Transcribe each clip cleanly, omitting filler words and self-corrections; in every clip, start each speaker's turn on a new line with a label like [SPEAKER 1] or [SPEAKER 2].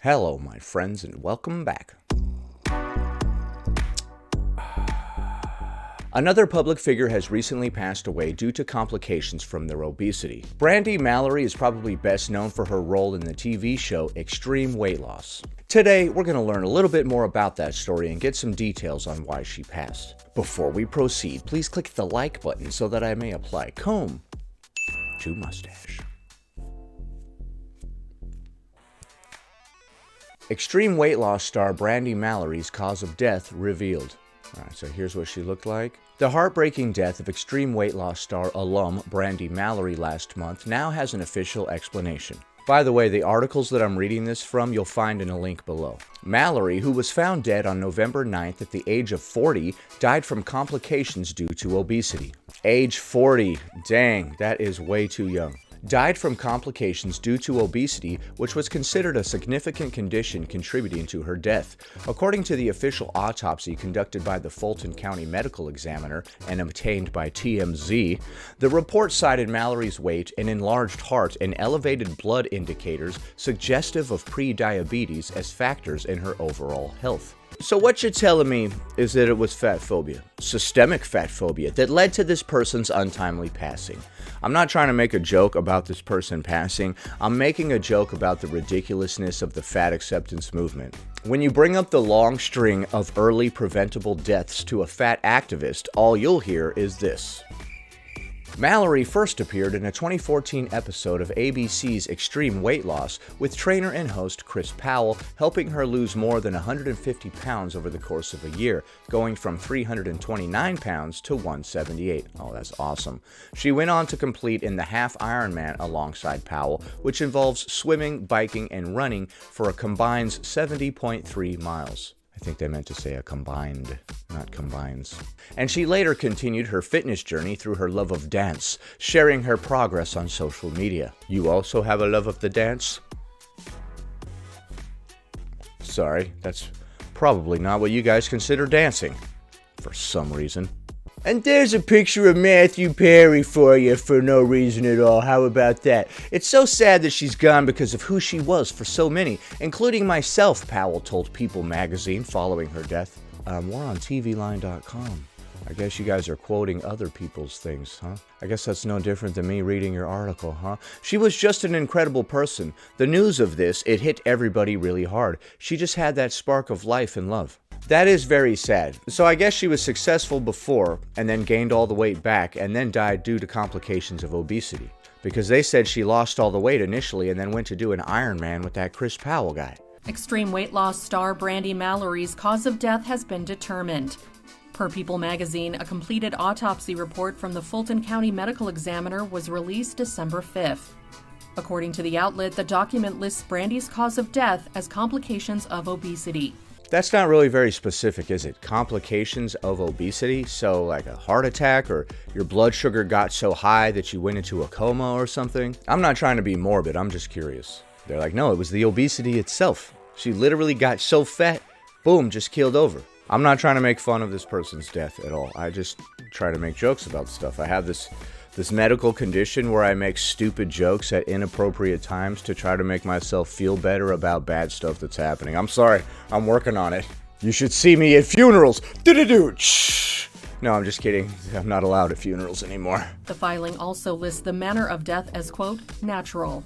[SPEAKER 1] Hello, my friends, and welcome back. Another public figure has recently passed away due to complications from their obesity. Brandi Mallory is probably best known for her role in the TV show Extreme Weight Loss. Today, we're going to learn a little bit more about that story and get some details on why she passed. Before we proceed, please click the like button so that I may apply comb to mustache. Extreme Weight Loss star Brandi Mallory's cause of death revealed. Alright, so here's what she looked like. The heartbreaking death of Extreme Weight Loss star alum Brandi Mallory last month now has an official explanation. By the way, the articles that I'm reading this from, you'll find in a link below. Mallory, who was found dead on November 9th at the age of 40, died from complications due to obesity. Age 40, dang, that is way too young. Died from complications due to obesity, which was considered a significant condition contributing to her death. According to the official autopsy conducted by the Fulton County Medical Examiner and obtained by TMZ, the report cited Mallory's weight, an enlarged heart, and elevated blood indicators suggestive of pre-diabetes as factors in her overall health. So what you're telling me is that it was fat phobia, systemic fat phobia, that led to this person's untimely passing. I'm not trying to make a joke about this person passing. I'm making a joke about the ridiculousness of the fat acceptance movement. When you bring up the long string of early preventable deaths to a fat activist, all you'll hear is this. Mallory first appeared in a 2014 episode of ABC's Extreme Weight Loss with trainer and host Chris Powell, helping her lose more than 150 pounds over the course of a year, going from 329 pounds to 178. Oh, that's awesome. She went on to complete in the half Ironman alongside Powell, which involves swimming, biking, and running for a combined 70.3 miles. I think they meant to say a combined, not combines. And she later continued her fitness journey through her love of dance, sharing her progress on social media. You also have a love of the dance? Sorry, that's probably not what you guys consider dancing, for some reason. And there's a picture of Matthew Perry for you for no reason at all. How about that? It's so sad that she's gone because of who she was for so many, including myself, Powell told People magazine following her death. More on tvline.com. I guess you guys are quoting other people's things, huh? I guess that's no different than me reading your article, huh? She was just an incredible person. The news of this, it hit everybody really hard. She just had that spark of life and love. That is very sad. So I guess she was successful before and then gained all the weight back and then died due to complications of obesity. Because they said she lost all the weight initially and then went to do an Ironman with that Chris Powell guy.
[SPEAKER 2] Extreme Weight Loss star Brandi Mallory's cause of death has been determined. Per People magazine, a completed autopsy report from the Fulton County Medical Examiner was released December 5th. According to the outlet, the document lists Brandi's cause of death as complications of obesity.
[SPEAKER 1] That's not really very specific, is it? Complications of obesity? So like a heart attack, or your blood sugar got so high that you went into a coma or something? I'm not trying to be morbid, I'm just curious. They're like, no, it was the obesity itself. She literally got so fat, boom, just keeled over. I'm not trying to make fun of this person's death at all. I just try to make jokes about stuff. I have this medical condition where I make stupid jokes at inappropriate times to try to make myself feel better about bad stuff that's happening. I'm sorry, I'm working on it. You should see me at funerals. Shh. No, I'm just kidding. I'm not allowed at funerals anymore.
[SPEAKER 2] The filing also lists the manner of death as, quote, natural.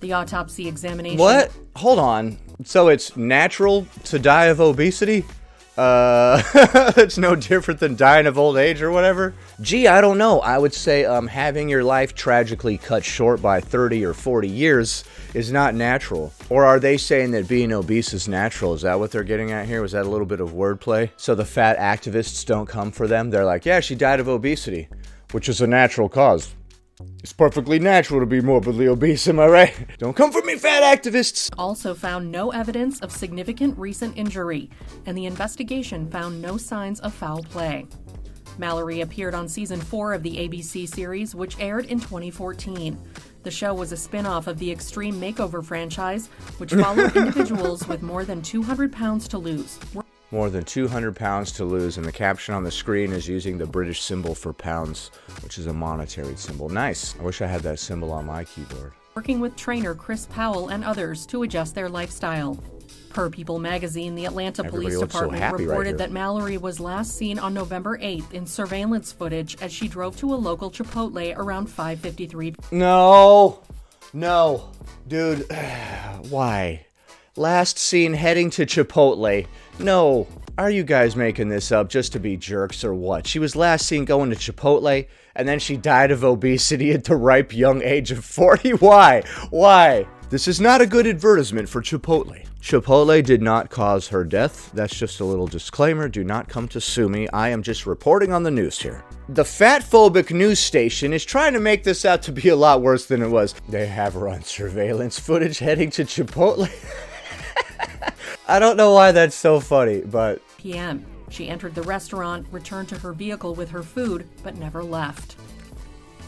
[SPEAKER 2] The autopsy examination...
[SPEAKER 1] What? Hold on. So it's natural to die of obesity? It's no different than dying of old age or whatever. Gee, I don't know. I would say having your life tragically cut short by 30 or 40 years is not natural. Or are they saying that being obese is natural? Is that what they're getting at here? Was that a little bit of wordplay? So the fat activists don't come for them? They're like, yeah, she died of obesity, which is a natural cause. It's perfectly natural to be morbidly obese, am I right? Don't come for me, fat activists!
[SPEAKER 2] Also found no evidence of significant recent injury, and the investigation found no signs of foul play. Mallory appeared on season 4 of the ABC series, which aired in 2014. The show was a spin-off of the Extreme Makeover franchise, which followed individuals with more than 200 pounds to lose.
[SPEAKER 1] More than 200 pounds to lose, and the caption on the screen is using the British symbol for pounds, which is a monetary symbol. Nice. I wish I had that symbol on my keyboard.
[SPEAKER 2] working with trainer Chris Powell and others to adjust their lifestyle. Per People magazine, the Atlanta Police Department reported that Mallory was last seen on November 8th in surveillance footage as she drove to a local Chipotle around 5:53.
[SPEAKER 1] No, dude, why? Last seen heading to Chipotle. No, are you guys making this up just to be jerks or what? She was last seen going to Chipotle, and then she died of obesity at the ripe young age of 40? Why? This is not a good advertisement for Chipotle. Chipotle did not cause her death. That's just a little disclaimer. Do not come to sue me. I am just reporting on the news here. The fat-phobic news station is trying to make this out to be a lot worse than it was. They have her on surveillance footage heading to Chipotle. I don't know why that's so funny, but...
[SPEAKER 2] p.m. She entered the restaurant, returned to her vehicle with her food, but never left.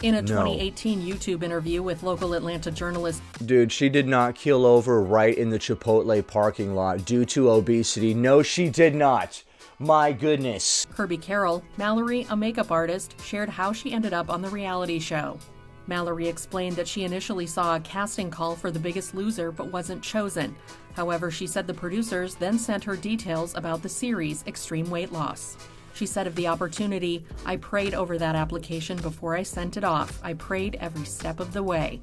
[SPEAKER 2] In a 2018 YouTube interview with local Atlanta journalist...
[SPEAKER 1] Dude, she did not keel over right in the Chipotle parking lot due to obesity. No, she did not. My goodness.
[SPEAKER 2] Kirby Carroll, Mallory, a makeup artist, shared how she ended up on the reality show. Mallory explained that she initially saw a casting call for The Biggest Loser but wasn't chosen. However, she said the producers then sent her details about the series Extreme Weight Loss. She said of the opportunity, "I prayed over that application before I sent it off. I prayed every step of the way."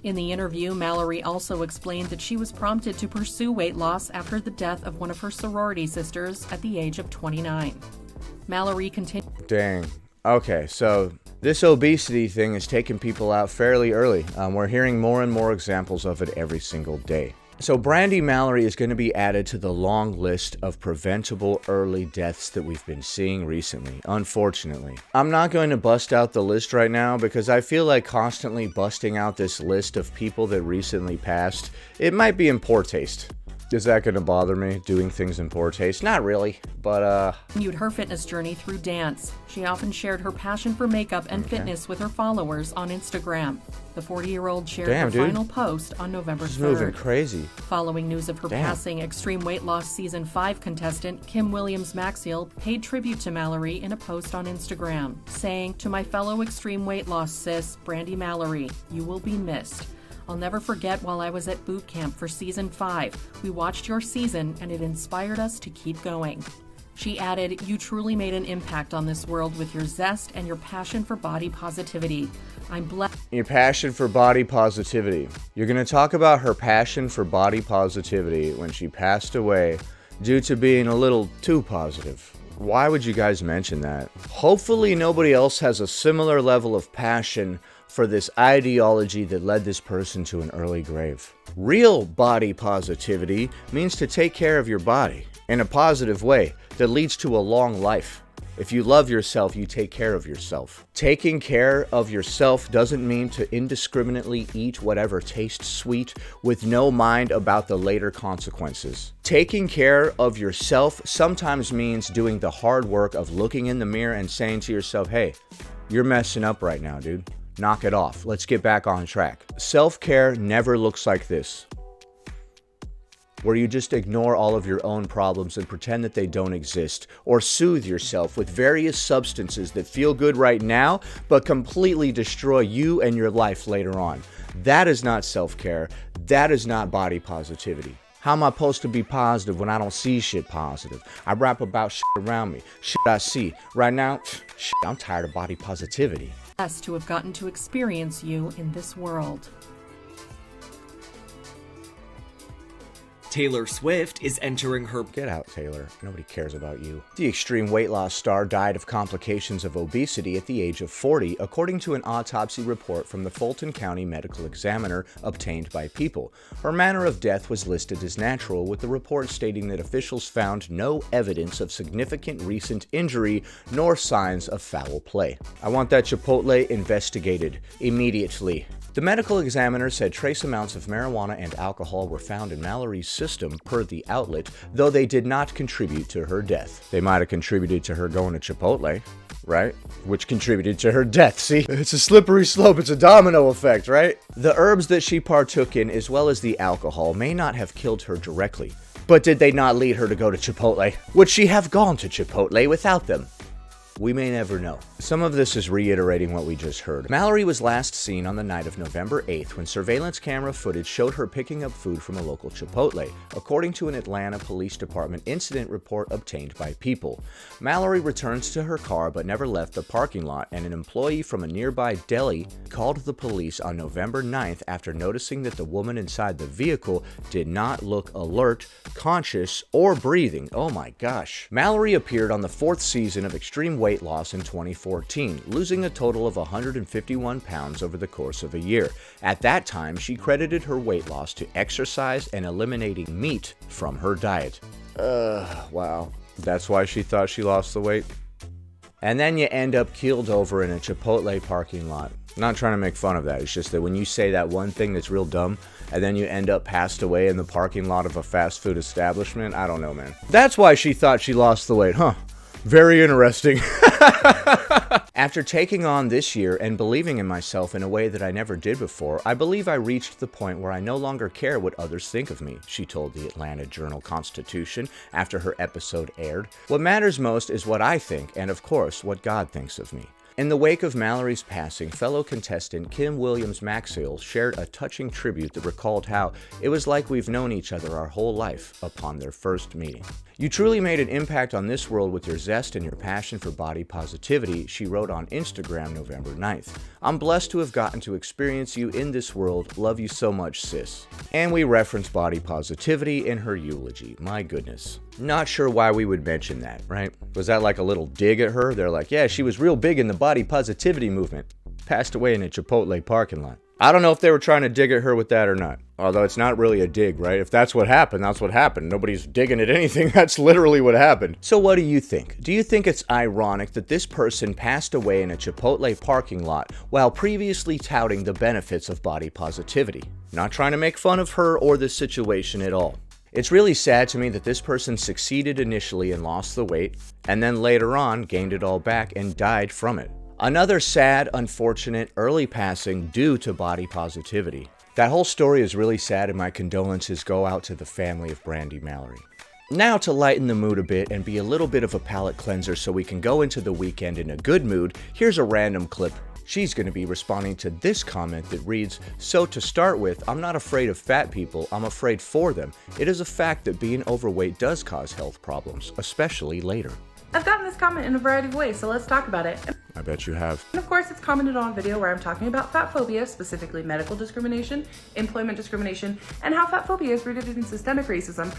[SPEAKER 2] In the interview, Mallory also explained that she was prompted to pursue weight loss after the death of one of her sorority sisters at the age of 29. Mallory continued.
[SPEAKER 1] Dang. Okay, so this obesity thing is taking people out fairly early. We're hearing more and more examples of it every single day. So Brandi Mallory is going to be added to the long list of preventable early deaths that we've been seeing recently, unfortunately. I'm not going to bust out the list right now because I feel like constantly busting out this list of people that recently passed, it might be in poor taste. Is that going to bother me, doing things in poor taste? Not really, but
[SPEAKER 2] continued her fitness journey through dance. She often shared her passion for makeup and fitness with her followers on Instagram. The 40-year-old shared her final post on November 3rd.
[SPEAKER 1] She's moving crazy.
[SPEAKER 2] Following news of her passing, Extreme Weight Loss Season 5 contestant Kim Williams-Maxiel paid tribute to Mallory in a post on Instagram, saying, "To my fellow Extreme Weight Loss sis, Brandi Mallory, you will be missed. I'll never forget while I was at boot camp for Season 5. We watched your season and it inspired us to keep going." She added, "You truly made an impact on this world with your zest and your passion for body positivity. I'm blessed."
[SPEAKER 1] Your passion for body positivity. You're going to talk about her passion for body positivity when she passed away due to being a little too positive. Why would you guys mention that? Hopefully nobody else has a similar level of passion for this ideology that led this person to an early grave. Real body positivity means to take care of your body in a positive way that leads to a long life. If you love yourself, you take care of yourself. Taking care of yourself doesn't mean to indiscriminately eat whatever tastes sweet with no mind about the later consequences. Taking care of yourself sometimes means doing the hard work of looking in the mirror and saying to yourself, "Hey, you're messing up right now, dude. Knock it off. Let's get back on track." Self-care never looks like this, where you just ignore all of your own problems and pretend that they don't exist, or soothe yourself with various substances that feel good right now, but completely destroy you and your life later on. That is not self-care. That is not body positivity. How am I supposed to be positive when I don't see shit positive? I rap about shit around me, shit I see. Right now, shit, I'm tired of body positivity.
[SPEAKER 2] To have gotten to experience you in this world.
[SPEAKER 3] Taylor Swift is entering her...
[SPEAKER 1] Get out, Taylor. Nobody cares about you. The extreme weight loss star died of complications of obesity at the age of 40, according to an autopsy report from the Fulton County Medical Examiner obtained by People. Her manner of death was listed as natural, with the report stating that officials found no evidence of significant recent injury nor signs of foul play. I want that Chipotle investigated immediately. The medical examiner said trace amounts of marijuana and alcohol were found in Mallory's system per the outlet, though they did not contribute to her death. They might have contributed to her going to Chipotle, right? Which contributed to her death. See, it's a slippery slope. It's a domino effect, right? The herbs that she partook in, as well as the alcohol, may not have killed her directly. But did they not lead her to go to Chipotle? Would she have gone to Chipotle without them? We may never know. Some of this is reiterating what we just heard. Mallory was last seen on the night of November 8th when surveillance camera footage showed her picking up food from a local Chipotle, according to an Atlanta Police Department incident report obtained by People. Mallory returns to her car but never left the parking lot, and an employee from a nearby deli called the police on November 9th after noticing that the woman inside the vehicle did not look alert, conscious, or breathing. Oh my gosh. Mallory appeared on the 4th season of Extreme Weight Loss in 2014, losing a total of 151 pounds over the course of a year. At that time, she credited her weight loss to exercise and eliminating meat from her diet. Wow. That's why she thought she lost the weight? And then you end up keeled over in a Chipotle parking lot. I'm not trying to make fun of that. It's just that when you say that one thing that's real dumb, and then you end up passed away in the parking lot of a fast food establishment, I don't know, man. That's why she thought she lost the weight, huh? Very interesting. After taking on this year and believing in myself in a way that I never did before, I believe I reached the point where I no longer care what others think of me, she told the Atlanta Journal-Constitution after her episode aired. What matters most is what I think, and of course, what God thinks of me. In the wake of Mallory's passing, fellow contestant Kim Williams-Maxwell shared a touching tribute that recalled how it was like we've known each other our whole life upon their first meeting. "You truly made an impact on this world with your zest and your passion for body positivity," she wrote on Instagram November 9th. "I'm blessed to have gotten to experience you in this world. Love you so much, sis." And we reference body positivity in her eulogy. My goodness. Not sure why we would mention that, right? Was that like a little dig at her? They're like, yeah, she was real big in the body positivity movement. Passed away in a Chipotle parking lot. I don't know if they were trying to dig at her with that or not. Although it's not really a dig, right? If that's what happened, that's what happened. Nobody's digging at anything. That's literally what happened. So what do you think? Do you think it's ironic that this person passed away in a Chipotle parking lot while previously touting the benefits of body positivity? Not trying to make fun of her or the situation at all. It's really sad to me that this person succeeded initially and lost the weight, and then later on gained it all back and died from it. Another sad, unfortunate early passing due to body positivity. That whole story is really sad, and my condolences go out to the family of Brandi Mallory. Now, to lighten the mood a bit and be a little bit of a palate cleanser so we can go into the weekend in a good mood, here's a random clip. She's going to be responding to this comment that reads, "So to start with, I'm not afraid of fat people, I'm afraid for them. It is a fact that being overweight does cause health problems, especially later."
[SPEAKER 4] I've gotten this comment in a variety of ways, so let's talk about it.
[SPEAKER 1] I bet you have.
[SPEAKER 4] And of course, it's commented on a video where I'm talking about fat phobia, specifically medical discrimination, employment discrimination, and how fat phobia is rooted in systemic racism.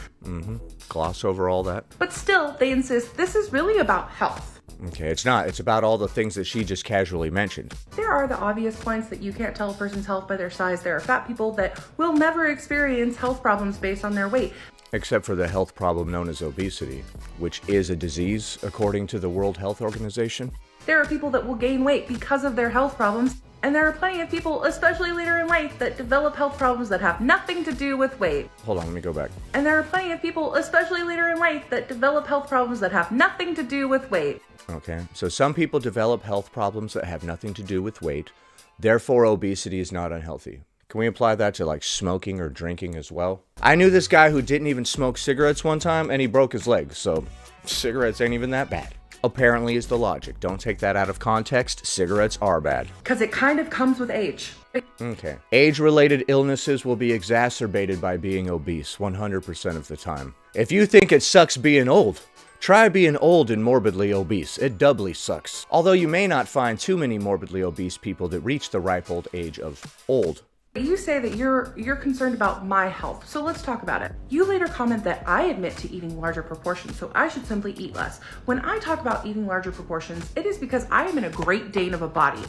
[SPEAKER 1] Gloss over all that.
[SPEAKER 4] But still, they insist this is really about health.
[SPEAKER 1] Okay, it's not. It's about all the things that she just casually mentioned.
[SPEAKER 4] There are the obvious points that you can't tell a person's health by their size. There are fat people that will never experience health problems based on their weight.
[SPEAKER 1] Except for the health problem known as obesity, which is a disease according to the World Health Organization.
[SPEAKER 4] There are people that will gain weight because of their health problems. And there are plenty of people, especially later in life, that develop health problems that have nothing to do with weight.
[SPEAKER 1] Hold on, let me go back.
[SPEAKER 4] And there are plenty of people, especially later in life, that develop health problems that have nothing to do with weight.
[SPEAKER 1] Okay, so some people develop health problems that have nothing to do with weight. Therefore, obesity is not unhealthy. Can we apply that to like smoking or drinking as well? I knew this guy who didn't even smoke cigarettes one time and he broke his leg, so cigarettes ain't even that bad. Apparently is the logic. Don't take that out of context. Cigarettes are bad.
[SPEAKER 4] Because it kind of comes with age.
[SPEAKER 1] Okay. Age-related illnesses will be exacerbated by being obese 100% of the time. If you think it sucks being old, try being old and morbidly obese. It doubly sucks. Although you may not find too many morbidly obese people that reach the ripe old age of old.
[SPEAKER 4] You say that you're concerned about my health, so let's talk about it. You later comment that I admit to eating larger proportions, so I should simply eat less. When I talk about eating larger proportions, it is because I am in a Great Dane of a body.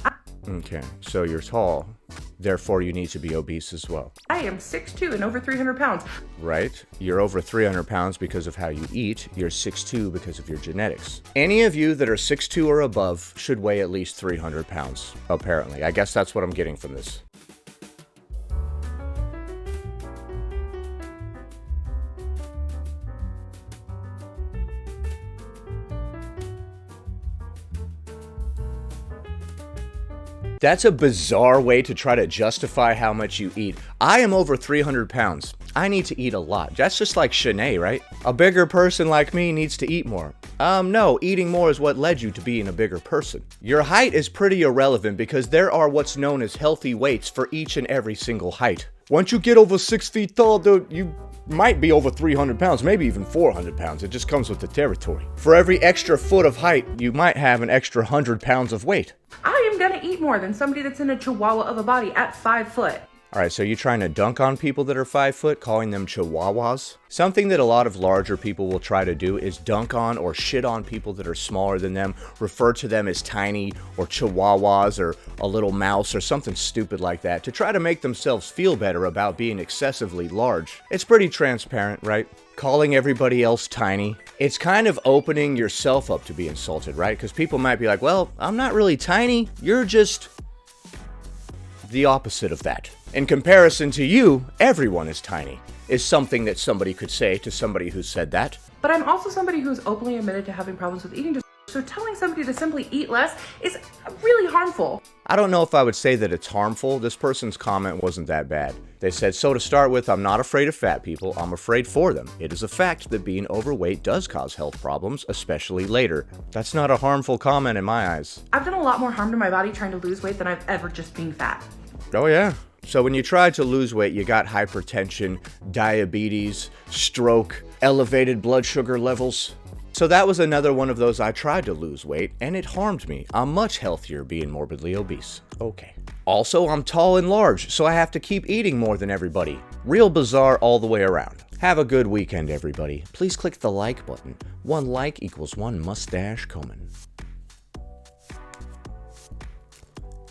[SPEAKER 1] Okay, so you're tall, therefore you need to be obese as well.
[SPEAKER 4] I am 6'2" and over 300 pounds.
[SPEAKER 1] Right, you're over 300 pounds because of how you eat, you're 6'2" because of your genetics. Any of you that are 6'2" or above should weigh at least 300 pounds, apparently. I guess that's what I'm getting from this. That's a bizarre way to try to justify how much you eat. I am over 300 pounds. I need to eat a lot. That's just like Shanae, right? A bigger person like me needs to eat more. No, eating more is what led you to being a bigger person. Your height is pretty irrelevant because there are what's known as healthy weights for each and every single height. Once you get over 6 feet tall, dude, you might be over 300 pounds, maybe even 400 pounds. It just comes with the territory. For every extra foot of height, you might have an extra 100 pounds of weight.
[SPEAKER 4] I am gonna eat more than somebody that's in a chihuahua of a body at 5 foot.
[SPEAKER 1] All right, so you're trying to dunk on people that are 5 foot, calling them chihuahuas? Something that a lot of larger people will try to do is dunk on or shit on people that are smaller than them, refer to them as tiny or chihuahuas or a little mouse or something stupid like that to try to make themselves feel better about being excessively large. It's pretty transparent, right? Calling everybody else tiny. It's kind of opening yourself up to be insulted, right? Because people might be like, well, I'm not really tiny, you're just the opposite of that. In comparison to you, everyone is tiny, is something that somebody could say to somebody who said that.
[SPEAKER 4] But I'm also somebody who's openly admitted to having problems with eating disorders, so telling somebody to simply eat less is really harmful.
[SPEAKER 1] I don't know if I would say that it's harmful. This person's comment wasn't that bad. They said, so to start with, I'm not afraid of fat people, I'm afraid for them. It is a fact that being overweight does cause health problems, especially later. That's not a harmful comment in my eyes.
[SPEAKER 4] I've done a lot more harm to my body trying to lose weight than I've ever just being fat.
[SPEAKER 1] Oh yeah. So when you tried to lose weight, you got hypertension, diabetes, stroke, elevated blood sugar levels. So that was another one of those I tried to lose weight, and it harmed me. I'm much healthier being morbidly obese. Okay. Also, I'm tall and large, so I have to keep eating more than everybody. Real bizarre all the way around. Have a good weekend, everybody. Please click the like button. 1 like equals 1 mustache coming.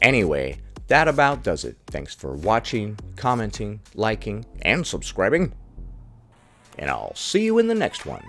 [SPEAKER 1] Anyway, that about does it. Thanks for watching, commenting, liking, and subscribing. And I'll see you in the next one.